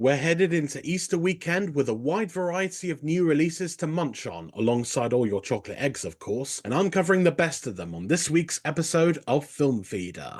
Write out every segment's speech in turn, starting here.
We're headed into Easter weekend with a wide variety of new releases to munch on, alongside all your chocolate eggs, of course, and I'm covering the best of them on this week's episode of Film Feeder.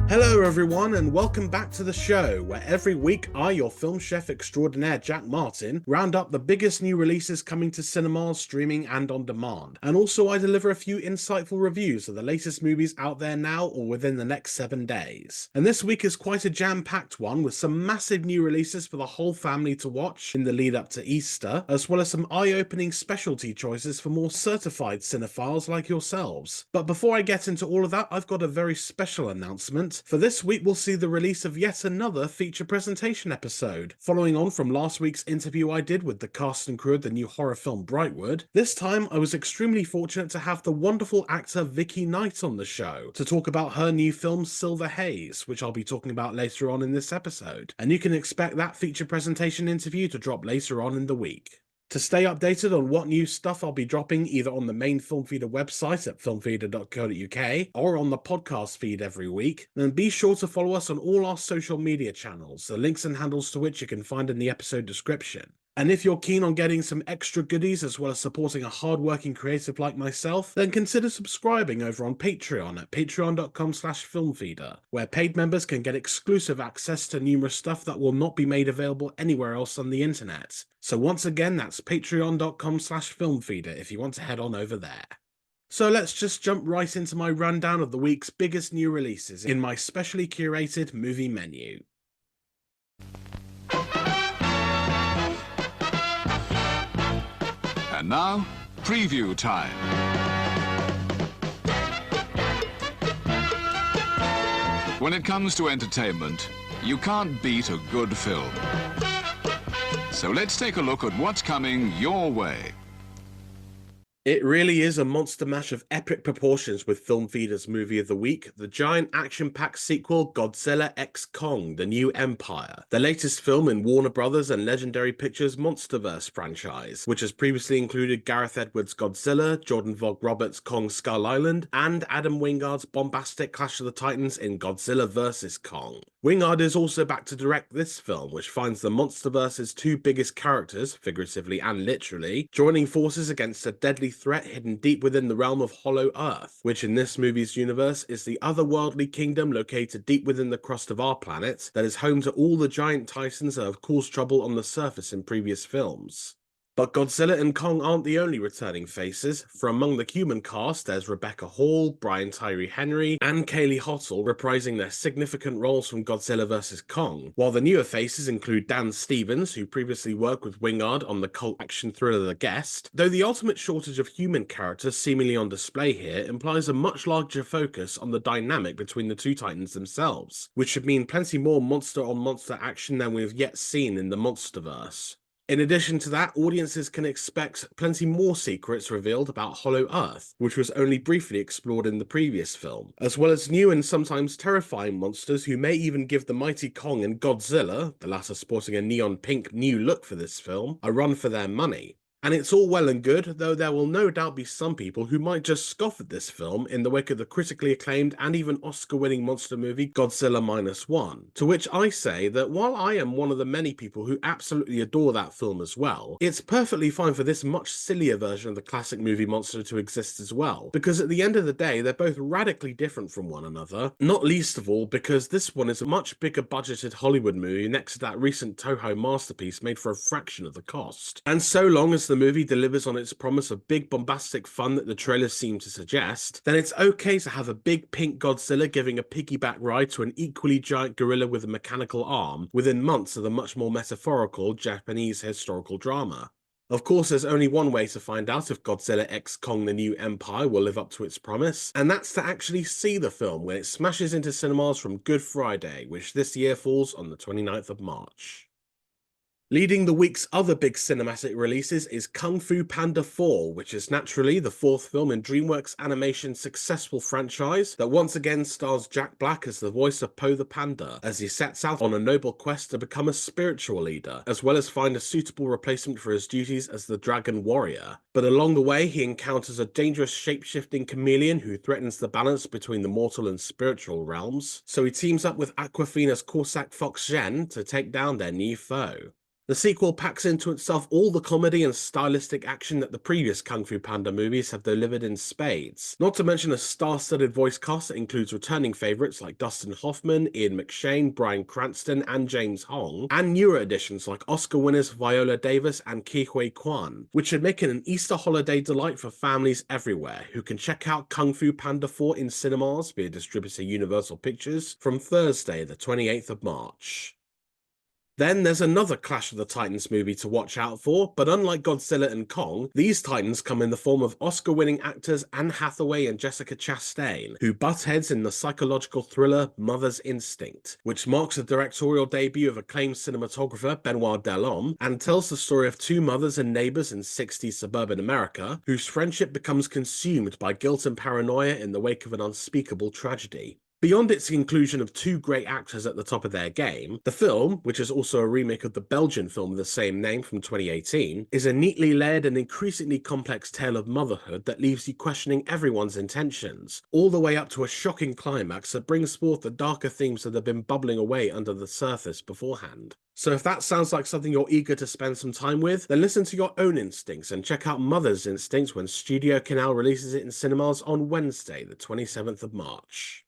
Hello everyone and welcome back to the show, where every week I, your film chef extraordinaire Jack Martin, round up the biggest new releases coming to cinemas, streaming and on demand. And also I deliver a few insightful reviews of the latest movies out there now or within the next 7 days. And this week is quite a jam-packed one, with some massive new releases for the whole family to watch in the lead up to Easter, as well as some eye-opening specialty choices for more certified cinephiles like yourselves. But before I get into all of that, I've got a very special announcement. For this week, we'll see the release of yet another feature presentation episode. Following on from last week's interview I did with the cast and crew of the new horror film Brightwood, this time I was extremely fortunate to have the wonderful actor Vicky Knight on the show to talk about her new film Silver Haze, which I'll be talking about later on in this episode. And you can expect that feature presentation interview to drop later on in the week. To stay updated on what new stuff I'll be dropping either on the main Film Feeder website at filmfeeder.co.uk or on the podcast feed every week, then be sure to follow us on all our social media channels, the links and handles to which you can find in the episode description. And if you're keen on getting some extra goodies as well as supporting a hard-working creative like myself, then consider subscribing over on Patreon at patreon.com/filmfeeder, where paid members can get exclusive access to numerous stuff that will not be made available anywhere else on the internet. So once again, that's patreon.com/filmfeeder if you want to head on over there. So let's just jump right into my rundown of the week's biggest new releases in my specially curated movie menu. And now, preview time. When it comes to entertainment, you can't beat a good film. So let's take a look at what's coming your way. It really is a monster mash of epic proportions with Film Feeder's movie of the week, the giant action-packed sequel Godzilla x Kong: The New Empire, the latest film in Warner Brothers and Legendary Pictures' MonsterVerse franchise, which has previously included Gareth Edwards' Godzilla, Jordan Vogt-Roberts' Kong Skull Island, and Adam Wingard's bombastic Clash of the Titans in Godzilla vs. Kong. Wingard is also back to direct this film, which finds the MonsterVerse's two biggest characters, figuratively and literally, joining forces against a deadly threat hidden deep within the realm of Hollow Earth, which in this movie's universe is the otherworldly kingdom located deep within the crust of our planet that is home to all the giant titans that have caused trouble on the surface in previous films. But Godzilla and Kong aren't the only returning faces. For among the human cast, there's Rebecca Hall, Brian Tyree Henry, and Kaylee Hottle reprising their significant roles from Godzilla vs. Kong, while the newer faces include Dan Stevens, who previously worked with Wingard on the cult action thriller The Guest, though the ultimate shortage of human characters seemingly on display here implies a much larger focus on the dynamic between the two titans themselves, which should mean plenty more monster-on-monster action than we've yet seen in the MonsterVerse. In addition to that, audiences can expect plenty more secrets revealed about Hollow Earth, which was only briefly explored in the previous film, as well as new and sometimes terrifying monsters who may even give the mighty Kong and Godzilla, the latter sporting a neon pink new look for this film, a run for their money. And it's all well and good, though there will no doubt be some people who might just scoff at this film in the wake of the critically acclaimed and even Oscar-winning monster movie Godzilla Minus One. To which I say that while I am one of the many people who absolutely adore that film as well, it's perfectly fine for this much sillier version of the classic movie monster to exist as well, because at the end of the day they're both radically different from one another, not least of all because this one is a much bigger budgeted Hollywood movie next to that recent Toho masterpiece made for a fraction of the cost. And so long as the movie delivers on its promise of big bombastic fun that the trailers seem to suggest, then it's okay to have a big pink Godzilla giving a piggyback ride to an equally giant gorilla with a mechanical arm within months of the much more metaphorical Japanese historical drama. Of course, there's only one way to find out if Godzilla x Kong: The New Empire will live up to its promise, and that's to actually see the film when it smashes into cinemas from Good Friday, which this year falls on the 29th of March. Leading the week's other big cinematic releases is Kung Fu Panda 4, which is naturally the fourth film in DreamWorks Animation's successful franchise that once again stars Jack Black as the voice of Po the Panda, as he sets out on a noble quest to become a spiritual leader, as well as find a suitable replacement for his duties as the Dragon Warrior. But along the way, he encounters a dangerous shape-shifting chameleon who threatens the balance between the mortal and spiritual realms, so he teams up with Awkwafina's Corsac Fox Zhen to take down their new foe. The sequel packs into itself all the comedy and stylistic action that the previous Kung Fu Panda movies have delivered in spades, not to mention a star-studded voice cast that includes returning favourites like Dustin Hoffman, Ian McShane, Bryan Cranston and James Hong, and newer additions like Oscar winners Viola Davis and Ke Huy Quan, which should make it an Easter holiday delight for families everywhere who can check out Kung Fu Panda 4 in cinemas via distributor Universal Pictures from Thursday the 28th of March. Then there's another Clash of the Titans movie to watch out for, but unlike Godzilla and Kong, these Titans come in the form of Oscar-winning actors Anne Hathaway and Jessica Chastain, who butt heads in the psychological thriller Mother's Instinct, which marks the directorial debut of acclaimed cinematographer Benoit Delhomme and tells the story of two mothers and neighbors in 60s suburban America, whose friendship becomes consumed by guilt and paranoia in the wake of an unspeakable tragedy. Beyond its inclusion of two great actors at the top of their game, the film, which is also a remake of the Belgian film of the same name from 2018, is a neatly layered and increasingly complex tale of motherhood that leaves you questioning everyone's intentions, all the way up to a shocking climax that brings forth the darker themes that have been bubbling away under the surface beforehand. So if that sounds like something you're eager to spend some time with, then listen to your own instincts and check out Mother's Instinct when Studio Canal releases it in cinemas on Wednesday, the 27th of March.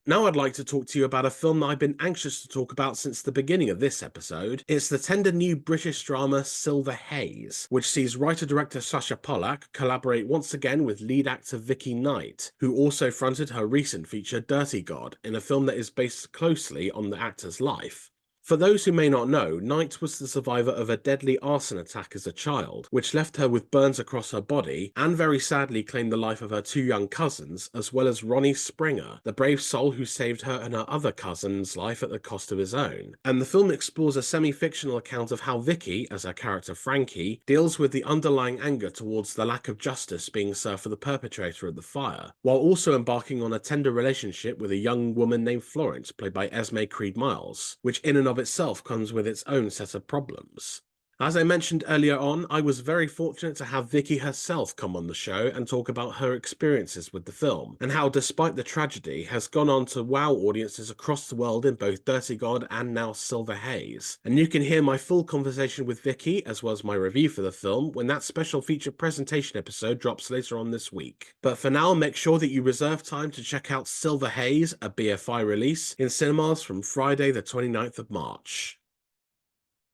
Now I'd like to talk to you about a film that I've been anxious to talk about since the beginning of this episode. It's the tender new British drama Silver Haze, which sees writer-director Sacha Pollack collaborate once again with lead actor Vicky Knight, who also fronted her recent feature Dirty God, in a film that is based closely on the actor's life. For those who may not know, Knight was the survivor of a deadly arson attack as a child, which left her with burns across her body, and very sadly claimed the life of her two young cousins, as well as Ronnie Springer, the brave soul who saved her and her other cousin's life at the cost of his own. And the film explores a semi-fictional account of how Vicky, as her character Frankie, deals with the underlying anger towards the lack of justice being served for the perpetrator of the fire, while also embarking on a tender relationship with a young woman named Florence, played by Esme Creed Miles, which in and of itself comes with its own set of problems. As I mentioned earlier on, I was very fortunate to have Vicky herself come on the show and talk about her experiences with the film, and how despite the tragedy has gone on to wow audiences across the world in both Dirty God and now Silver Haze. And you can hear my full conversation with Vicky, as well as my review for the film, when that special feature presentation episode drops later on this week. But for now, make sure that you reserve time to check out Silver Haze, a BFI release, in cinemas from Friday the 29th of March.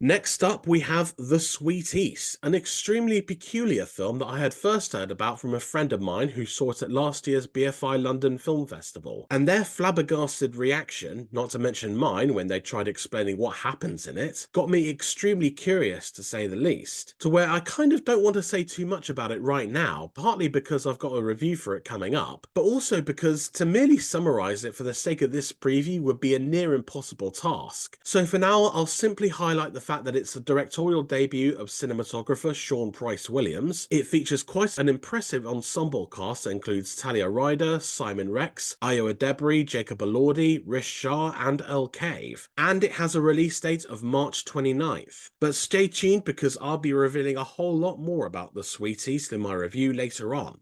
Next up, we have The Sweet East, an extremely peculiar film that I had first heard about from a friend of mine who saw it at last year's BFI London Film Festival, and their flabbergasted reaction, not to mention mine when they tried explaining what happens in it, got me extremely curious to say the least, to where I kind of don't want to say too much about it right now, partly because I've got a review for it coming up, but also because to merely summarise it for the sake of this preview would be a near impossible task. So for now, I'll simply highlight the fact that it's the directorial debut of cinematographer Sean Price Williams. It features quite an impressive ensemble cast that includes Talia Ryder, Simon Rex, Ayo Edebiri, Jacob Elordi, Rish Shah and Earl Cave, and it has a release date of March 29th. But stay tuned because I'll be revealing a whole lot more about The Sweet East in my review later on.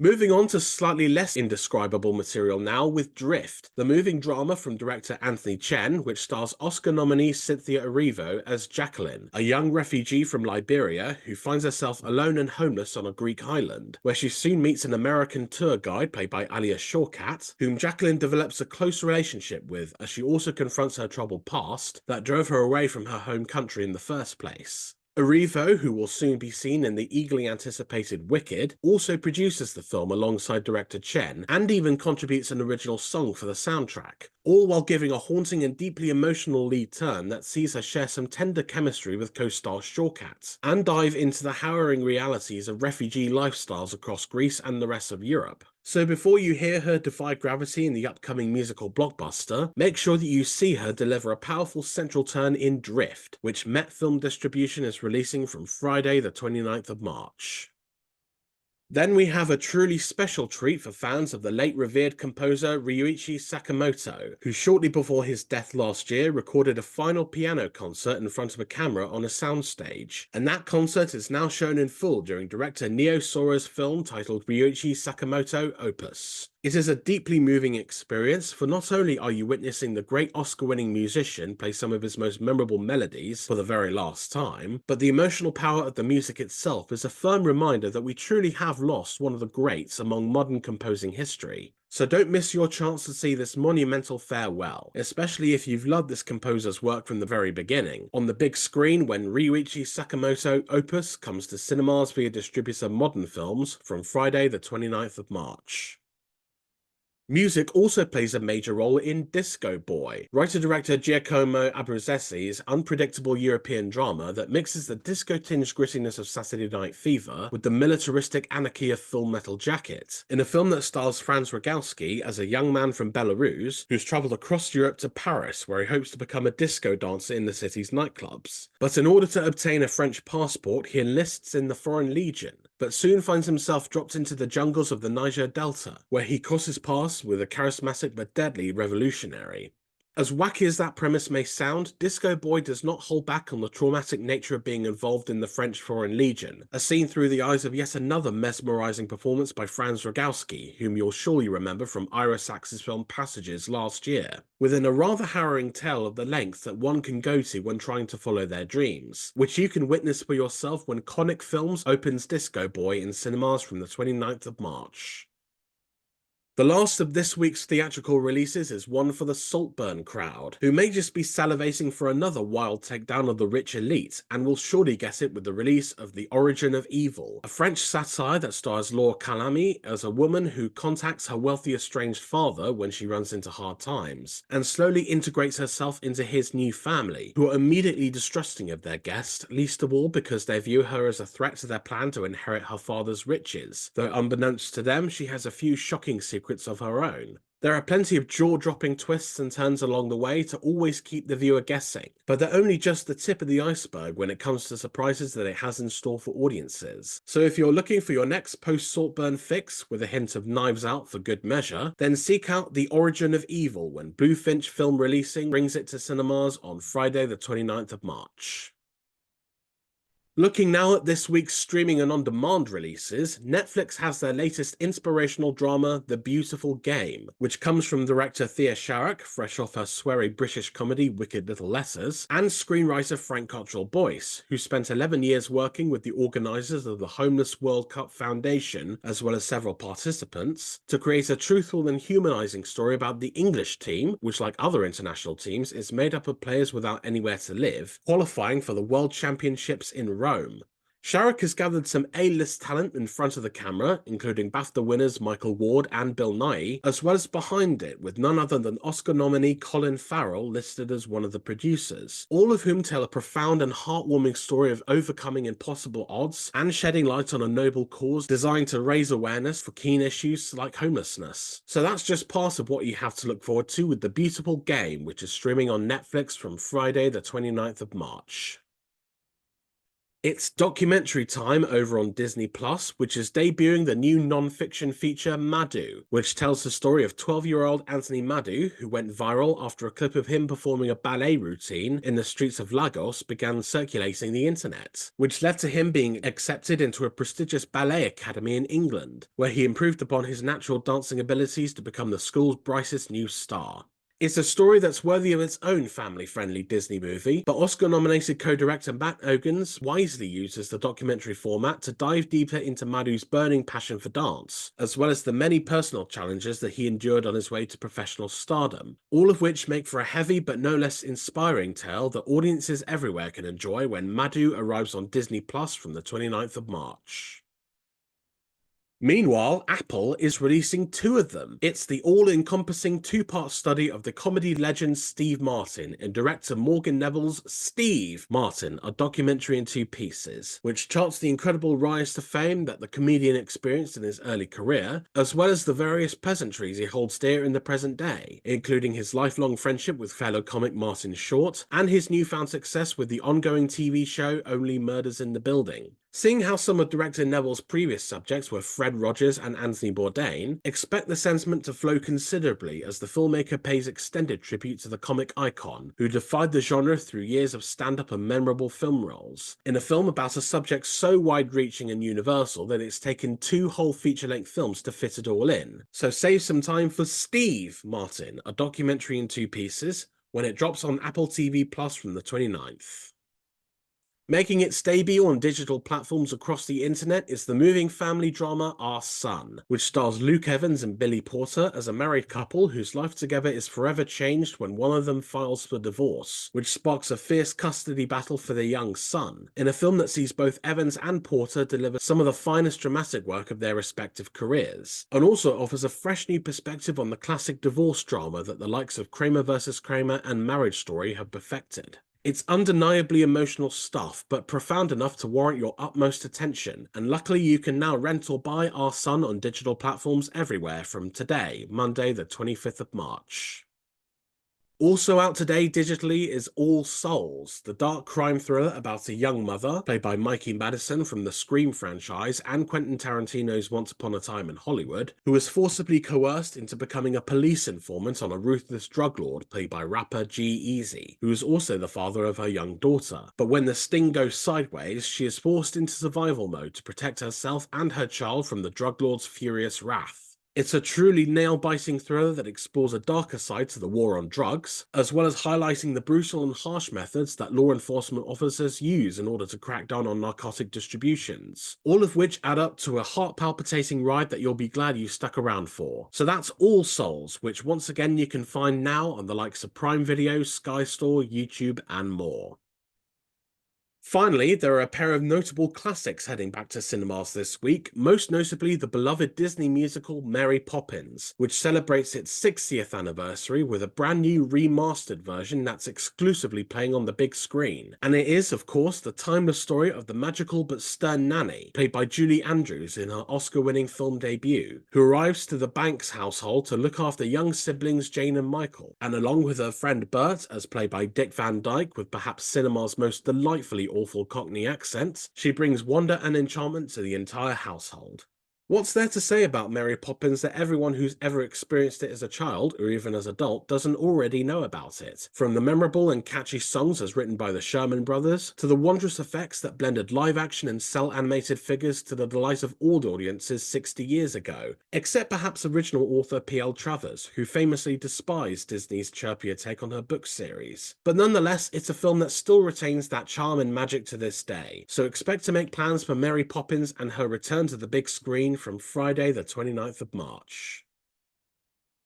Moving on to slightly less indescribable material now with Drift, the moving drama from director Anthony Chen, which stars Oscar nominee Cynthia Erivo as Jacqueline, a young refugee from Liberia who finds herself alone and homeless on a Greek island, where she soon meets an American tour guide played by Alia Shawkat, whom Jacqueline develops a close relationship with as she also confronts her troubled past that drove her away from her home country in the first place. Erivo, who will soon be seen in the eagerly anticipated Wicked, also produces the film alongside director Chen, and even contributes an original song for the soundtrack. all while giving a haunting and deeply emotional lead turn that sees her share some tender chemistry with co-star Shawkat, and dive into the harrowing realities of refugee lifestyles across Greece and the rest of Europe. So before you hear her defy gravity in the upcoming musical blockbuster, make sure that you see her deliver a powerful central turn in Drift, which Met Film Distribution is releasing from Friday the 29th of March. Then we have a truly special treat for fans of the late revered composer Ryuichi Sakamoto, who shortly before his death last year recorded a final piano concert in front of a camera on a soundstage, and that concert is now shown in full during director Neo Sora's film titled Ryuichi Sakamoto Opus. It is a deeply moving experience, for not only are you witnessing the great Oscar-winning musician play some of his most memorable melodies for the very last time, but the emotional power of the music itself is a firm reminder that we truly have lost one of the greats among modern composing history. So don't miss your chance to see this monumental farewell, especially if you've loved this composer's work from the very beginning, on the big screen when Ryuichi Sakamoto Opus comes to cinemas via distributor Modern Films from Friday the 29th of March. Music also plays a major role in Disco Boy, writer-director Giacomo Abruzzesi's unpredictable European drama that mixes the disco-tinged grittiness of Saturday Night Fever with the militaristic anarchy of Full Metal Jacket, in a film that stars Franz Rogowski as a young man from Belarus who's travelled across Europe to Paris, where he hopes to become a disco dancer in the city's nightclubs. But in order to obtain a French passport, he enlists in the Foreign Legion, but soon finds himself dropped into the jungles of the Niger Delta, where he crosses paths with a charismatic but deadly revolutionary. As wacky as that premise may sound, Disco Boy does not hold back on the traumatic nature of being involved in the French Foreign Legion, as seen through the eyes of yet another mesmerizing performance by Franz Rogowski, whom you'll surely remember from Ira Sachs's film Passages last year, within a rather harrowing tale of the lengths that one can go to when trying to follow their dreams, which you can witness for yourself when Conic Films opens Disco Boy in cinemas from the 29th of March. The last of this week's theatrical releases is one for the Saltburn crowd, who may just be salivating for another wild takedown of the rich elite, and will surely get it with the release of The Origin of Evil, a French satire that stars Laura Calamy as a woman who contacts her wealthy estranged father when she runs into hard times, and slowly integrates herself into his new family, who are immediately distrusting of their guest, least of all because they view her as a threat to their plan to inherit her father's riches, though unbeknownst to them she has a few shocking secrets of her own. There are plenty of jaw-dropping twists and turns along the way to always keep the viewer guessing, but they're only just the tip of the iceberg when it comes to surprises that it has in store for audiences. So if you're looking for your next post-Saltburn fix with a hint of Knives Out for good measure, then seek out The Origin of Evil when Bluefinch Film Releasing brings it to cinemas on Friday the 29th of March. Looking now at this week's streaming and on-demand releases, Netflix has their latest inspirational drama, The Beautiful Game, which comes from director Thea Sharrock, fresh off her sweary British comedy Wicked Little Letters, and screenwriter Frank Cottrell Boyce, who spent 11 years working with the organisers of the Homeless World Cup Foundation, as well as several participants, to create a truthful and humanising story about the English team, which like other international teams is made up of players without anywhere to live, qualifying for the World Championships in Rome. Sharrock has gathered some A-list talent in front of the camera, including BAFTA winners Michael Ward and Bill Nighy, as well as behind it, with none other than Oscar nominee Colin Farrell listed as one of the producers, all of whom tell a profound and heartwarming story of overcoming impossible odds and shedding light on a noble cause designed to raise awareness for keen issues like homelessness. So that's just part of what you have to look forward to with The Beautiful Game, which is streaming on Netflix from Friday the 29th of March. It's documentary time over on Disney+, which is debuting the new non-fiction feature Madu, which tells the story of 12-year-old Anthony Madu, who went viral after a clip of him performing a ballet routine in the streets of Lagos began circulating the internet, which led to him being accepted into a prestigious ballet academy in England, where he improved upon his natural dancing abilities to become the school's brightest new star. It's a story that's worthy of its own family-friendly Disney movie, but Oscar-nominated co-director Matt Ogans wisely uses the documentary format to dive deeper into Madu's burning passion for dance, as well as the many personal challenges that he endured on his way to professional stardom, all of which make for a heavy but no less inspiring tale that audiences everywhere can enjoy when Madu arrives on Disney Plus from the 29th of March. Meanwhile, Apple is releasing two of them. It's the all-encompassing two-part study of the comedy legend Steve Martin and director Morgan Neville's Steve Martin, a documentary in two pieces, which charts the incredible rise to fame that the comedian experienced in his early career, as well as the various pleasantries he holds dear in the present day, including his lifelong friendship with fellow comic Martin Short, and his newfound success with the ongoing TV show Only Murders in the Building. Seeing how some of director Neville's previous subjects were Fred Rogers and Anthony Bourdain, expect the sentiment to flow considerably as the filmmaker pays extended tribute to the comic icon, who defied the genre through years of stand-up and memorable film roles, in a film about a subject so wide-reaching and universal that it's taken two whole feature-length films to fit it all in. So save some time for Steve Martin, a documentary in two pieces, when it drops on Apple TV Plus from the 29th. Making its debut on digital platforms across the internet is the moving family drama Our Son, which stars Luke Evans and Billy Porter as a married couple whose life together is forever changed when one of them files for divorce, which sparks a fierce custody battle for their young son, in a film that sees both Evans and Porter deliver some of the finest dramatic work of their respective careers, and also offers a fresh new perspective on the classic divorce drama that the likes of Kramer vs. Kramer and Marriage Story have perfected. It's undeniably emotional stuff, but profound enough to warrant your utmost attention, and luckily you can now rent or buy Our Son on digital platforms everywhere from today, Monday the 25th of March. Also out today digitally is All Souls, the dark crime thriller about a young mother, played by Mikey Madison from the Scream franchise and Quentin Tarantino's Once Upon a Time in Hollywood, who was forcibly coerced into becoming a police informant on a ruthless drug lord, played by rapper G-Eazy, who is also the father of her young daughter. But when the sting goes sideways, she is forced into survival mode to protect herself and her child from the drug lord's furious wrath. It's a truly nail-biting thriller that explores a darker side to the war on drugs, as well as highlighting the brutal and harsh methods that law enforcement officers use in order to crack down on narcotic distributions, all of which add up to a heart-palpitating ride that you'll be glad you stuck around for. So that's All Souls, which once again you can find now on the likes of Prime Video, Sky Store, YouTube, and more. Finally, there are a pair of notable classics heading back to cinemas this week, most notably the beloved Disney musical Mary Poppins, which celebrates its 60th anniversary with a brand new remastered version that's exclusively playing on the big screen. And it is, of course, the timeless story of the magical but stern nanny, played by Julie Andrews in her Oscar-winning film debut, who arrives to the Banks household to look after young siblings Jane and Michael, and along with her friend Bert, as played by Dick Van Dyke with perhaps cinema's most delightfully awful Cockney accents, she brings wonder and enchantment to the entire household. What's there to say about Mary Poppins that everyone who's ever experienced it as a child, or even as an adult, doesn't already know about it? From the memorable and catchy songs as written by the Sherman Brothers, to the wondrous effects that blended live-action and cel-animated figures to the delight of all audiences 60 years ago, except perhaps original author P.L. Travers, who famously despised Disney's chirpier take on her book series. But nonetheless, it's a film that still retains that charm and magic to this day, so expect to make plans for Mary Poppins and her return to the big screen from Friday the 29th of March.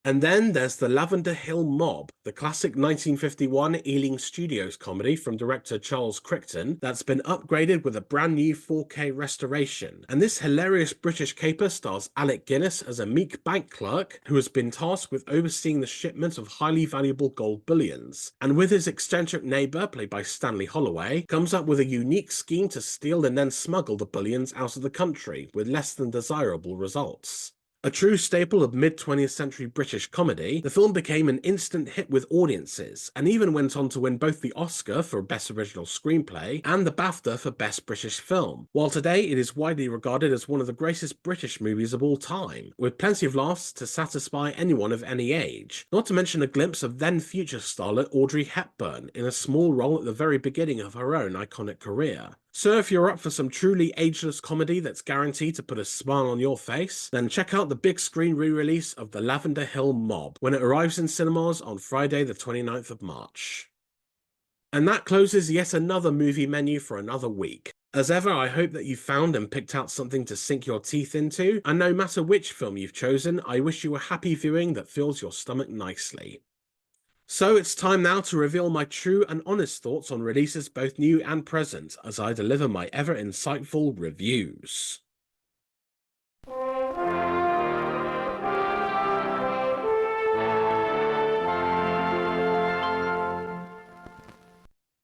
And then there's The Lavender Hill Mob, the classic 1951 Ealing Studios comedy from director Charles Crichton that's been upgraded with a brand new 4K restoration. And this hilarious British caper stars Alec Guinness as a meek bank clerk who has been tasked with overseeing the shipment of highly valuable gold bullions, and with his eccentric neighbour, played by Stanley Holloway, comes up with a unique scheme to steal and then smuggle the bullions out of the country with less than desirable results. A true staple of mid-20th century British comedy, the film became an instant hit with audiences, and even went on to win both the Oscar for Best Original Screenplay and the BAFTA for Best British Film, while today it is widely regarded as one of the greatest British movies of all time, with plenty of laughs to satisfy anyone of any age, not to mention a glimpse of then-future starlet Audrey Hepburn in a small role at the very beginning of her own iconic career. So if you're up for some truly ageless comedy that's guaranteed to put a smile on your face, then check out the big screen re-release of The Lavender Hill Mob when it arrives in cinemas on Friday the 29th of March. And that closes yet another movie menu for another week. As ever, I hope that you found and picked out something to sink your teeth into, and no matter which film you've chosen, I wish you a happy viewing that fills your stomach nicely. So it's time now to reveal my true and honest thoughts on releases both new and present, as I deliver my ever insightful reviews.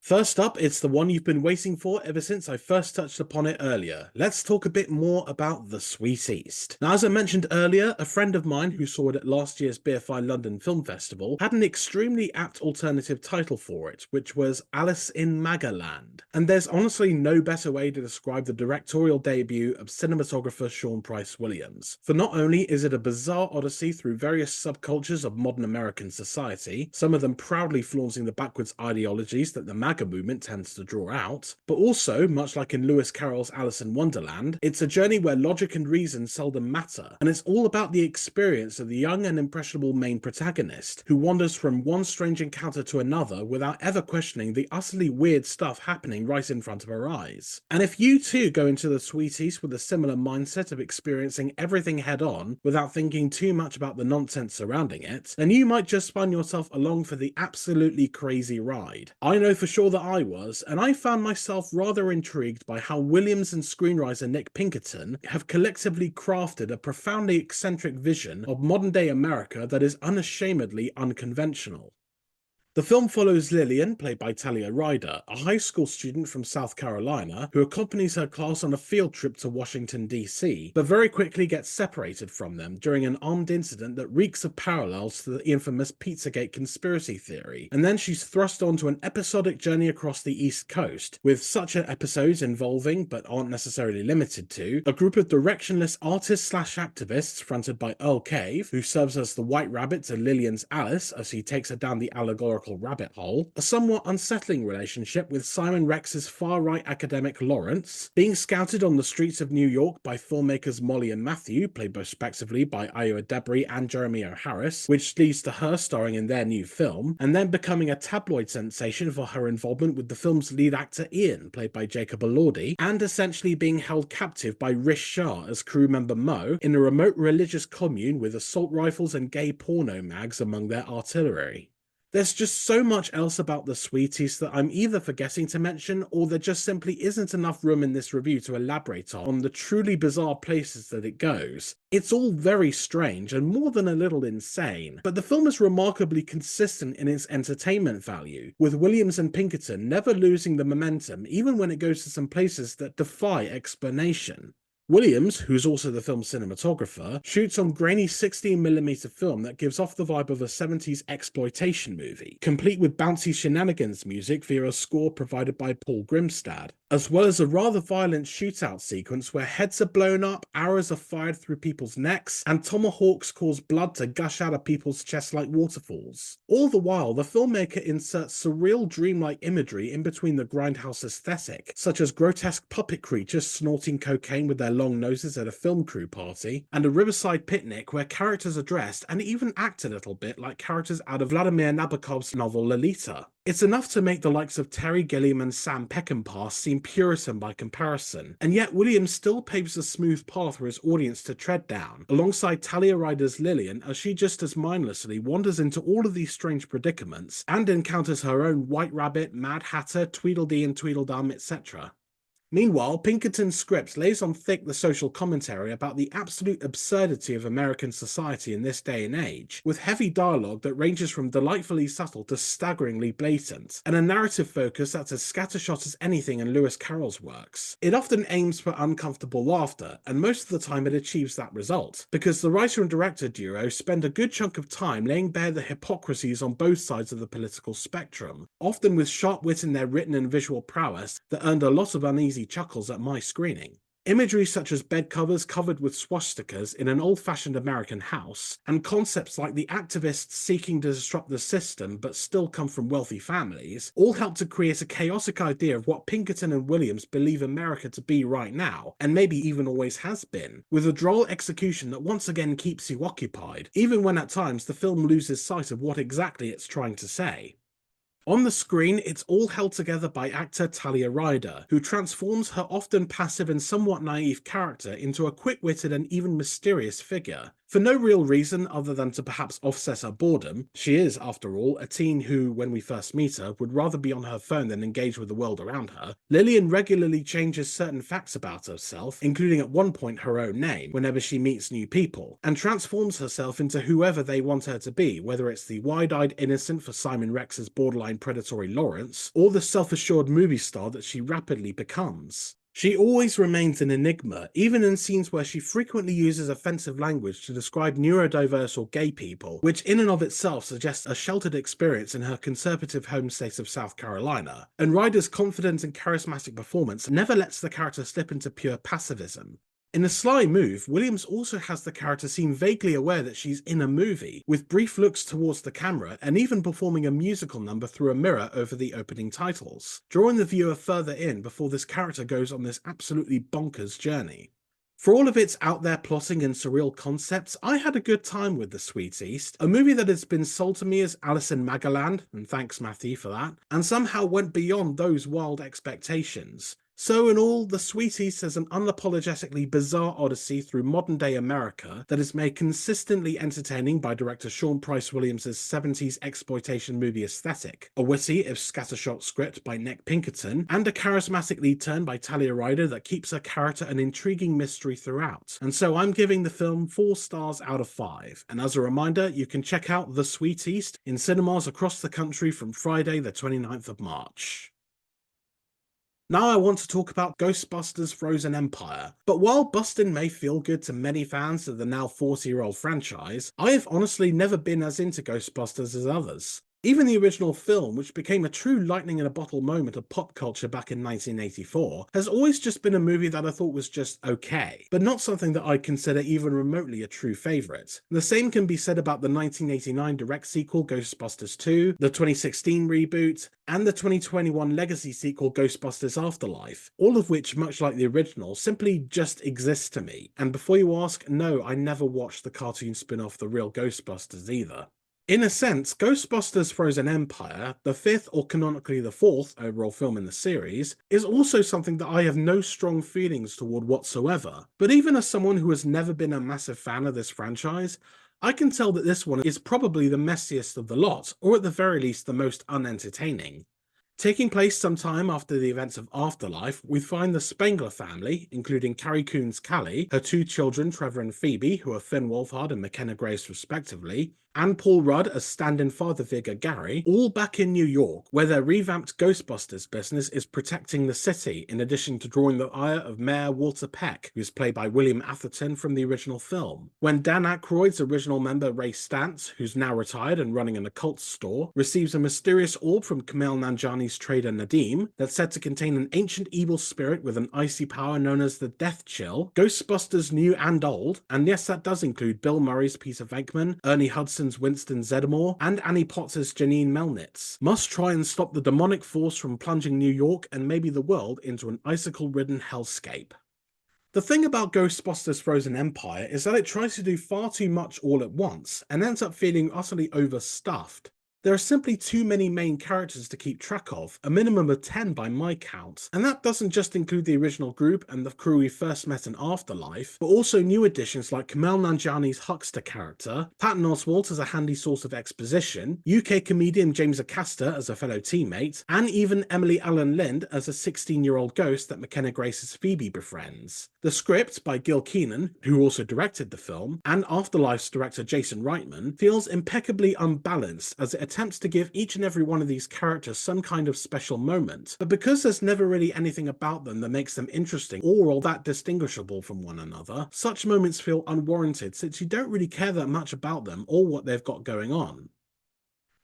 First up, it's the one you've been waiting for ever since I first touched upon it earlier. Let's talk a bit more about The Sweet East. Now, as I mentioned earlier, a friend of mine who saw it at last year's BFI London Film Festival had an extremely apt alternative title for it, which was Alice in Magaland. And there's honestly no better way to describe the directorial debut of cinematographer Sean Price Williams. For not only is it a bizarre odyssey through various subcultures of modern American society, some of them proudly flaunting the backwards ideologies that the MAGA movement tends to draw out, but also, much like in Lewis Carroll's Alice in Wonderland, it's a journey where logic and reason seldom matter, and it's all about the experience of the young and impressionable main protagonist, who wanders from one strange encounter to another without ever questioning the utterly weird stuff happening right in front of her eyes. And if you too go into The Sweet East with a similar mindset of experiencing everything head on without thinking too much about the nonsense surrounding it, then you might just find yourself along for the absolutely crazy ride. I know for sure that I was, and I found myself rather intrigued by how Williams and screenwriter Nick Pinkerton have collectively crafted a profoundly eccentric vision of modern-day America that is unashamedly unconventional. The film follows Lillian, played by Talia Ryder, a high school student from South Carolina who accompanies her class on a field trip to Washington, D.C., but very quickly gets separated from them during an armed incident that reeks of parallels to the infamous Pizzagate conspiracy theory, and then she's thrust onto an episodic journey across the East Coast, with such episodes involving, but aren't necessarily limited to, a group of directionless artists/activists fronted by Earl Cave, who serves as the White Rabbit to Lillian's Alice as he takes her down the allegorical rabbit hole, a somewhat unsettling relationship with Simon Rex's far-right academic Lawrence, being scouted on the streets of New York by filmmakers Molly and Matthew, played respectively by Ayo Edebiri and Jeremy O. Harris, which leads to her starring in their new film, and then becoming a tabloid sensation for her involvement with the film's lead actor Ian, played by Jacob Elordi, and essentially being held captive by Rish Shah as crew member Mo in a remote religious commune with assault rifles and gay porno mags among their artillery. There's just so much else about The Sweet East that I'm either forgetting to mention, or there just simply isn't enough room in this review to elaborate on the truly bizarre places that it goes. It's all very strange and more than a little insane, but the film is remarkably consistent in its entertainment value, with Williams and Pinkerton never losing the momentum even when it goes to some places that defy explanation. Williams, who's also the film's cinematographer, shoots on grainy 16mm film that gives off the vibe of a 70s exploitation movie, complete with bouncy shenanigans music via a score provided by Paul Grimstad, as well as a rather violent shootout sequence where heads are blown up, arrows are fired through people's necks, and tomahawks cause blood to gush out of people's chests like waterfalls. All the while, the filmmaker inserts surreal dreamlike imagery in between the grindhouse aesthetic, such as grotesque puppet creatures snorting cocaine with their long noses at a film crew party, and a riverside picnic where characters are dressed and even act a little bit like characters out of Vladimir Nabokov's novel Lolita. It's enough to make the likes of Terry Gilliam and Sam Peckinpah seem Puritan by comparison, and yet Williams still paves a smooth path for his audience to tread down, alongside Talia Ryder's Lillian as she just as mindlessly wanders into all of these strange predicaments and encounters her own White Rabbit, Mad Hatter, Tweedledee and Tweedledum, etc. Meanwhile, Pinkerton's script lays on thick the social commentary about the absolute absurdity of American society in this day and age, with heavy dialogue that ranges from delightfully subtle to staggeringly blatant, and a narrative focus that's as scattershot as anything in Lewis Carroll's works. It often aims for uncomfortable laughter, and most of the time it achieves that result, because the writer and director duo spend a good chunk of time laying bare the hypocrisies on both sides of the political spectrum, often with sharp wit in their written and visual prowess that earned a lot of uneasy chuckles at my screening. Imagery such as bed covers covered with swastikas in an old-fashioned American house, and concepts like the activists seeking to disrupt the system but still come from wealthy families, all help to create a chaotic idea of what Pinkerton and Williams believe America to be right now, and maybe even always has been, with a droll execution that once again keeps you occupied, even when at times the film loses sight of what exactly it's trying to say. On the screen, it's all held together by actor Talia Ryder, who transforms her often passive and somewhat naive character into a quick-witted and even mysterious figure. For no real reason other than to perhaps offset her boredom. She is, after all, a teen who, when we first meet her, would rather be on her phone than engage with the world around her. Lillian regularly changes certain facts about herself, including at one point her own name, whenever she meets new people, and transforms herself into whoever they want her to be, whether it's the wide-eyed innocent for Simon Rex's borderline predatory Lawrence, or the self-assured movie star that she rapidly becomes. She always remains an enigma, even in scenes where she frequently uses offensive language to describe neurodiverse or gay people, which in and of itself suggests a sheltered experience in her conservative home state of South Carolina. And Ryder's confident and charismatic performance never lets the character slip into pure passivism. In a sly move, Williams also has the character seem vaguely aware that she's in a movie, with brief looks towards the camera and even performing a musical number through a mirror over the opening titles, drawing the viewer further in before this character goes on this absolutely bonkers journey. For all of its out there plotting and surreal concepts, I had a good time with The Sweet East, a movie that has been sold to me as Alice in Magaland, and thanks Matthew for that, and somehow went beyond those wild expectations. So in all, The Sweet East is an unapologetically bizarre odyssey through modern-day America that is made consistently entertaining by director Sean Price Williams' 70s exploitation movie aesthetic, a witty if scattershot script by Nick Pinkerton, and a charismatic lead turn by Talia Ryder that keeps her character an intriguing mystery throughout. And so I'm giving the film 4 stars out of 5, and as a reminder, you can check out The Sweet East in cinemas across the country from Friday the 29th of March. Now I want to talk about Ghostbusters Frozen Empire, but while busting may feel good to many fans of the now 40-year-old franchise, I have honestly never been as into Ghostbusters as others. Even the original film, which became a true lightning-in-a-bottle moment of pop culture back in 1984, has always just been a movie that I thought was just okay, but not something that I'd consider even remotely a true favourite. The same can be said about the 1989 direct sequel Ghostbusters 2, the 2016 reboot, and the 2021 legacy sequel Ghostbusters Afterlife, all of which, much like the original, simply just exist to me. And before you ask, no, I never watched the cartoon spin-off The Real Ghostbusters either. In a sense, Ghostbusters Frozen Empire, the 5th or canonically the 4th overall film in the series, is also something that I have no strong feelings toward whatsoever. But even as someone who has never been a massive fan of this franchise, I can tell that this one is probably the messiest of the lot, or at the very least the most unentertaining. Taking place sometime after the events of Afterlife, we find the Spengler family, including Carrie Coon's Callie, her 2 children Trevor and Phoebe, who are Finn Wolfhard and McKenna Grace respectively, and Paul Rudd as stand-in father figure Gary, all back in New York, where their revamped Ghostbusters business is protecting the city, in addition to drawing the ire of Mayor Walter Peck, who's played by William Atherton from the original film. When Dan Aykroyd's original member Ray Stantz, who's now retired and running an occult store, receives a mysterious orb from Kumail Nanjiani's trader Nadeem that's said to contain an ancient evil spirit with an icy power known as the Death Chill, Ghostbusters new and old, and yes, that does include Bill Murray's Peter Venkman, Ernie Hudson's Winston Zeddemore, and Annie Potter's Janine Melnitz, must try and stop the demonic force from plunging New York and maybe the world into an icicle-ridden hellscape. The thing about Ghostbusters Frozen Empire is that it tries to do far too much all at once, and ends up feeling utterly overstuffed. There are simply too many main characters to keep track of, a minimum of 10 by my count, and that doesn't just include the original group and the crew we first met in Afterlife, but also new additions like Kumail Nanjiani's Huckster character, Patton Oswalt as a handy source of exposition, UK comedian James Acaster as a fellow teammate, and even Emily Allen Lind as a 16-year-old ghost that McKenna Grace's Phoebe befriends. The script, by Gil Keenan, who also directed the film, and Afterlife's director Jason Reitman, feels impeccably unbalanced as it attempts to give each and every one of these characters some kind of special moment, but because there's never really anything about them that makes them interesting or all that distinguishable from one another, such moments feel unwarranted since you don't really care that much about them or what they've got going on.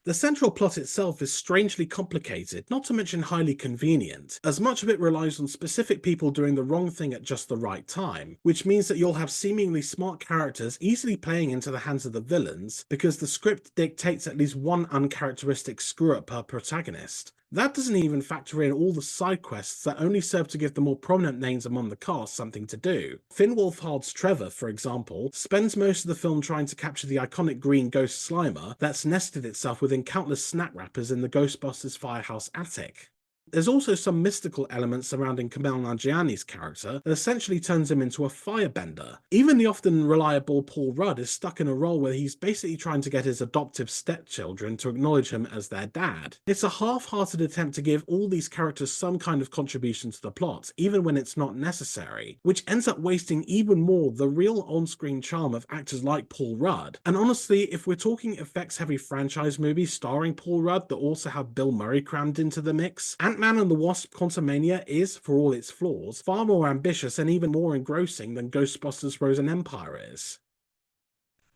The central plot itself is strangely complicated, not to mention highly convenient, as much of it relies on specific people doing the wrong thing at just the right time, which means that you'll have seemingly smart characters easily playing into the hands of the villains because the script dictates at least one uncharacteristic screw-up per protagonist. That doesn't even factor in all the side quests that only serve to give the more prominent names among the cast something to do. Finn Wolfhard's Trevor, for example, spends most of the film trying to capture the iconic green ghost Slimer that's nested itself within countless snack wrappers in the Ghostbusters firehouse attic. There's also some mystical elements surrounding Kumail Nanjiani's character that essentially turns him into a firebender. Even the often reliable Paul Rudd is stuck in a role where he's basically trying to get his adoptive stepchildren to acknowledge him as their dad. It's a half-hearted attempt to give all these characters some kind of contribution to the plot, even when it's not necessary, which ends up wasting even more the real on-screen charm of actors like Paul Rudd. And honestly, if we're talking effects-heavy franchise movies starring Paul Rudd that also have Bill Murray crammed into the mix, Ant-Man and the Wasp: Quantumania is, for all its flaws, far more ambitious and even more engrossing than Ghostbusters: Frozen Empire is.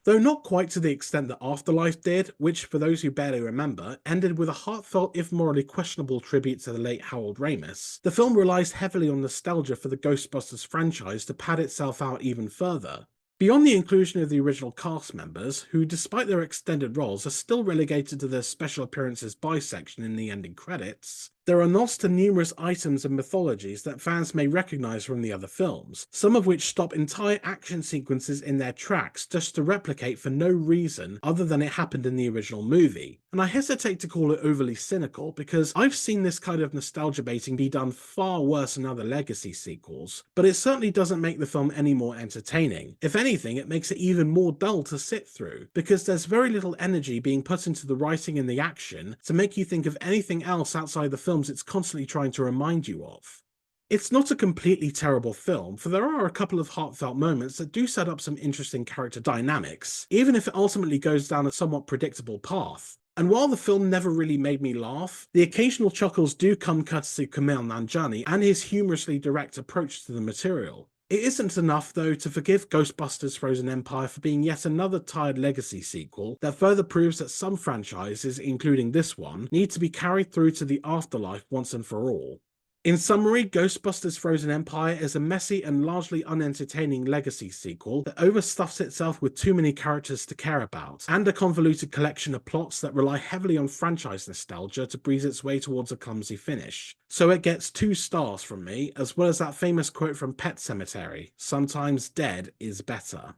Though not quite to the extent that Afterlife did, which, for those who barely remember, ended with a heartfelt if morally questionable tribute to the late Harold Ramis, the film relies heavily on nostalgia for the Ghostbusters franchise to pad itself out even further. Beyond the inclusion of the original cast members, who despite their extended roles are still relegated to their special appearances by section in the ending credits, there are nods to numerous items and mythologies that fans may recognise from the other films, some of which stop entire action sequences in their tracks just to replicate for no reason other than it happened in the original movie. And I hesitate to call it overly cynical because I've seen this kind of nostalgia baiting be done far worse in other legacy sequels, but it certainly doesn't make the film any more entertaining. If anything, it makes it even more dull to sit through, because there's very little energy being put into the writing and the action to make you think of anything else outside the films it's constantly trying to remind you of. It's not a completely terrible film, for there are a couple of heartfelt moments that do set up some interesting character dynamics, even if it ultimately goes down a somewhat predictable path. And while the film never really made me laugh, the occasional chuckles do come courtesy of Kumail Nanjiani and his humorously direct approach to the material. It isn't enough, though, to forgive Ghostbusters: Frozen Empire for being yet another tired legacy sequel that further proves that some franchises, including this one, need to be carried through to the afterlife once and for all. In summary, Ghostbusters: Frozen Empire is a messy and largely unentertaining legacy sequel that overstuffs itself with too many characters to care about, and a convoluted collection of plots that rely heavily on franchise nostalgia to breeze its way towards a clumsy finish. So it gets 2 stars from me, as well as that famous quote from Pet Sematary: "Sometimes dead is better."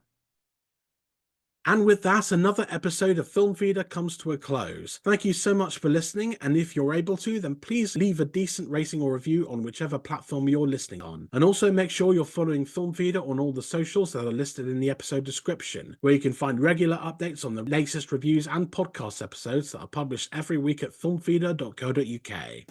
And with that, another episode of Film Feeder comes to a close. Thank you so much for listening, and if you're able to, then please leave a decent rating or review on whichever platform you're listening on. And also make sure you're following Film Feeder on all the socials that are listed in the episode description, where you can find regular updates on the latest reviews and podcast episodes that are published every week at filmfeeder.co.uk.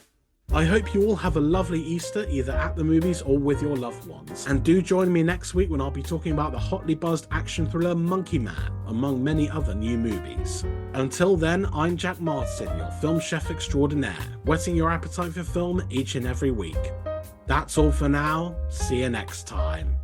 I hope you all have a lovely Easter, either at the movies or with your loved ones. And do join me next week when I'll be talking about the hotly buzzed action thriller Monkey Man, among many other new movies. Until then, I'm Jack Martin, your film chef extraordinaire, whetting your appetite for film each and every week. That's all for now. See you next time.